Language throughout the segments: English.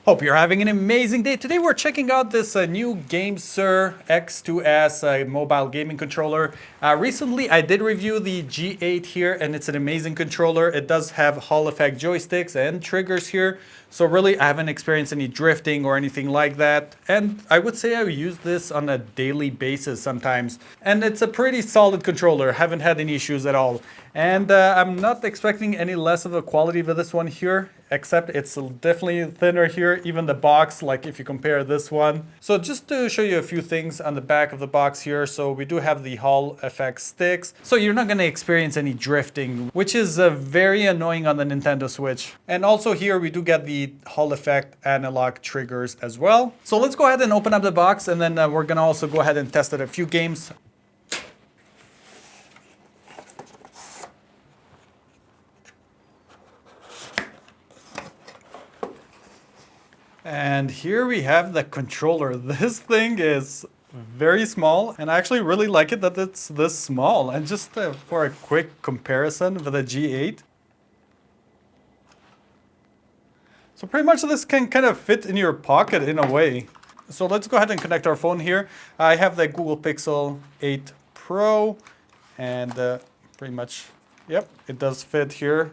Hope you're having an amazing day. Today we're checking out this new GameSir X2s mobile gaming controller. Recently I did review the G8 here and it's an amazing controller. It does have Hall effect joysticks and triggers here. So really I haven't experienced any drifting or anything like that. And I would say I use this on a daily basis sometimes. And it's a pretty solid controller. Haven't had any issues at all. And I'm not expecting any less of a quality with this one here, except it's definitely thinner here, even the box, like if you compare this one. So just to show you a few things on the back of the box here, so we do have the Hall effect sticks. So you're not gonna experience any drifting, which is very annoying on the Nintendo Switch. And also here we do get the Hall effect analog triggers as well. So let's go ahead and open up the box and then we're gonna also go ahead and test it a few games. And here we have the controller. This thing is very small, and I actually really like it that it's this small. And just for a quick comparison with the G8. So pretty much this can kind of fit in your pocket in a way. So let's go ahead and connect our phone here. I have the Google Pixel 8 Pro, and pretty much, yep, it does fit here.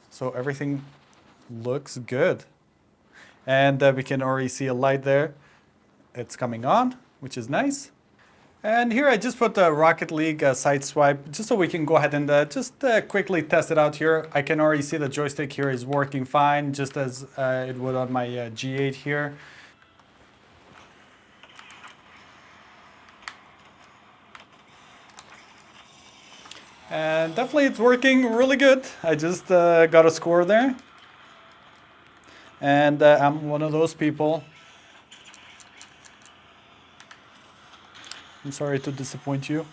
So everything looks good. And we can already see a light there. It's coming on, which is nice. And here I just put the Rocket League side swipe, just so we can go ahead and just quickly test it out here. I can already see the joystick here is working fine, just as it would on my G8 here. And definitely it's working really good. I just got a score there. And I'm one of those people. I'm sorry to disappoint you.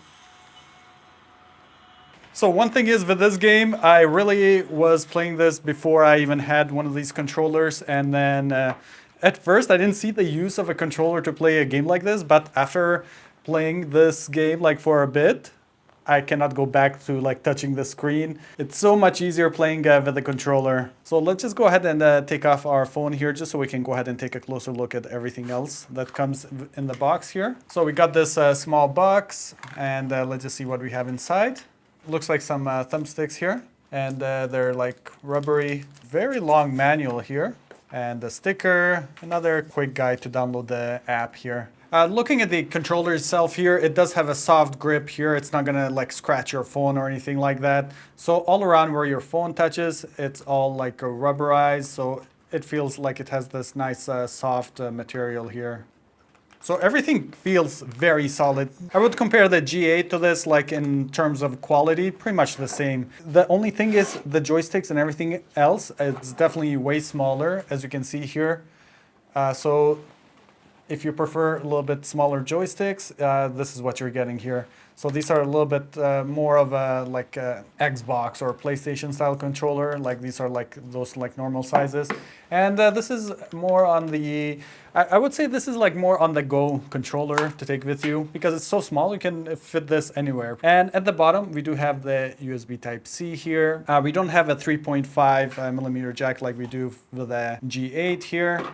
So one thing is with this game, I really was playing this before I even had one of these controllers. And then at first I didn't see the use of a controller to play a game like this. But after playing this game like for a bit, I cannot go back to like touching the screen. It's so much easier playing with the controller. So let's just go ahead and take off our phone here just so we can go ahead and take a closer look at everything else that comes in the box here. So we got this small box, and let's just see what we have inside. Looks like some thumbsticks here, and they're like rubbery, very long manual here. And the sticker, another quick guide to download the app here. Looking at the controller itself here, it does have a soft grip here. It's not gonna like scratch your phone or anything like that. So all around where your phone touches, it's all like rubberized. So it feels like it has this nice soft material here. So everything feels very solid. I would compare the G8 to this, like in terms of quality, pretty much the same. The only thing is the joysticks and everything else, it's definitely way smaller, as you can see here. So if you prefer a little bit smaller joysticks, this is what you're getting here. So these are a little bit more of a like a Xbox or PlayStation style controller. Like these are like those like normal sizes. And this is more on the, I would say this is like more on the go controller to take with you because it's so small you can fit this anywhere. And at the bottom we do have the USB Type-C here. We don't have a 3.5 millimeter jack like we do with the G8 here.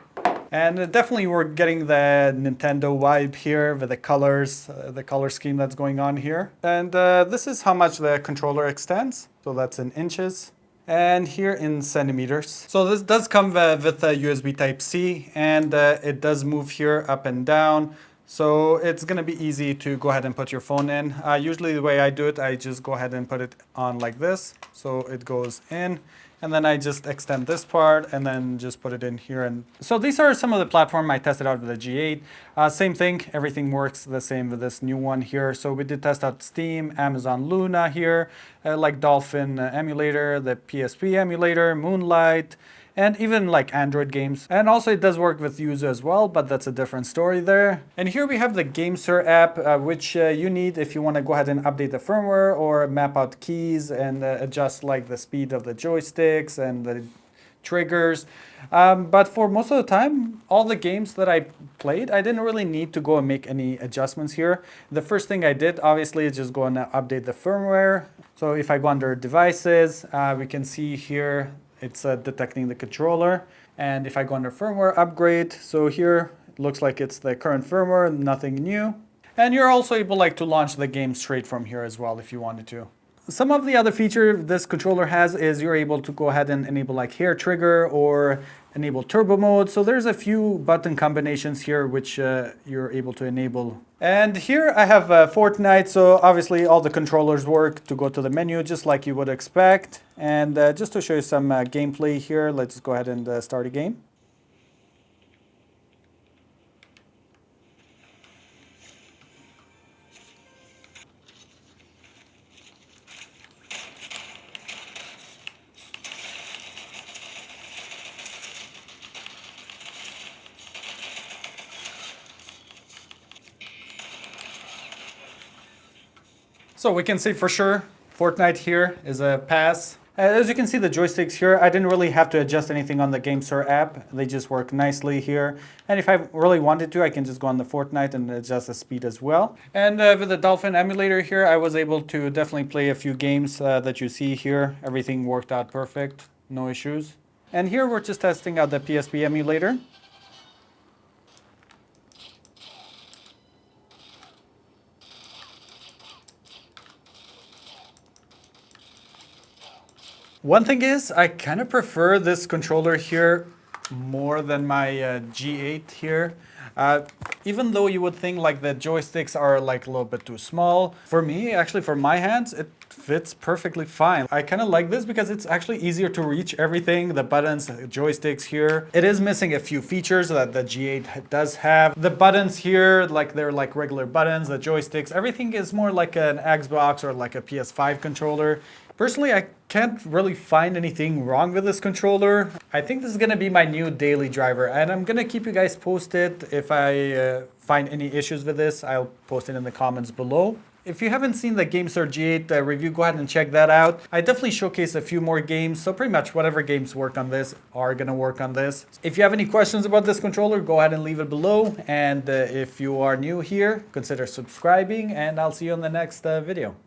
And definitely we're getting the Nintendo vibe here with the colors, the color scheme that's going on here. And this is how much the controller extends. So that's in inches. And here in centimeters. So this does come with a USB Type-C, and it does move here up and down. So it's going to be easy to go ahead and put your phone in. Usually the way I do it, I just go ahead and put it on like this. So it goes in. And then I just extend this part and then just put it in here. And so these are some of the platform I tested out with the G8. Same thing, everything works the same with this new one here. So we did test out Steam, Amazon Luna here, like Dolphin emulator, the PSP emulator, Moonlight, and even like Android games. And also it does work with Yuzu as well, but that's a different story there. And here we have the GameSir app, which you need if you want to go ahead and update the firmware or map out keys and adjust like the speed of the joysticks and the triggers. But for most of the time, all the games that I played, I didn't really need to go and make any adjustments here. The first thing I did, obviously, is just go and update the firmware. So if I go under devices, we can see here, it's detecting the controller. And if I go under firmware upgrade, so here it looks like it's the current firmware, nothing new. And you're also able to launch the game straight from here as well if you wanted to. Some of the other feature this controller has is you're able to go ahead and enable hair trigger or enable turbo mode. So there's a few button combinations here which you're able to enable. And here I have Fortnite, so obviously all the controllers work to go to the menu just like you would expect. And just to show you some gameplay here, let's go ahead and start a game. So we can see for sure Fortnite here is a pass. As you can see the joysticks here, I didn't really have to adjust anything on the GameSir app. They just work nicely here. And if I really wanted to, I can just go on the Fortnite and adjust the speed as well. And with the Dolphin emulator here, I was able to definitely play a few games that you see here. Everything worked out perfect, no issues. And here we're just testing out the PSP emulator. One thing is, I kind of prefer this controller here more than my G8 here. Even though you would think the joysticks are a little bit too small, for me, actually for my hands, it fits perfectly fine. I kind of like this because it's actually easier to reach everything, the buttons, the joysticks here. It is missing a few features that the G8 does have. The buttons here, they're regular buttons, the joysticks, everything is more like an Xbox or a PS5 controller. Personally, I can't really find anything wrong with this controller. I think this is going to be my new daily driver, and I'm going to keep you guys posted. If I find any issues with this, I'll post it in the comments below. If you haven't seen the GameSir G8 review, go ahead and check that out. I definitely showcase a few more games, so pretty much whatever games work on this are going to work on this. If you have any questions about this controller, go ahead and leave it below. And if you are new here, consider subscribing, and I'll see you in the next video.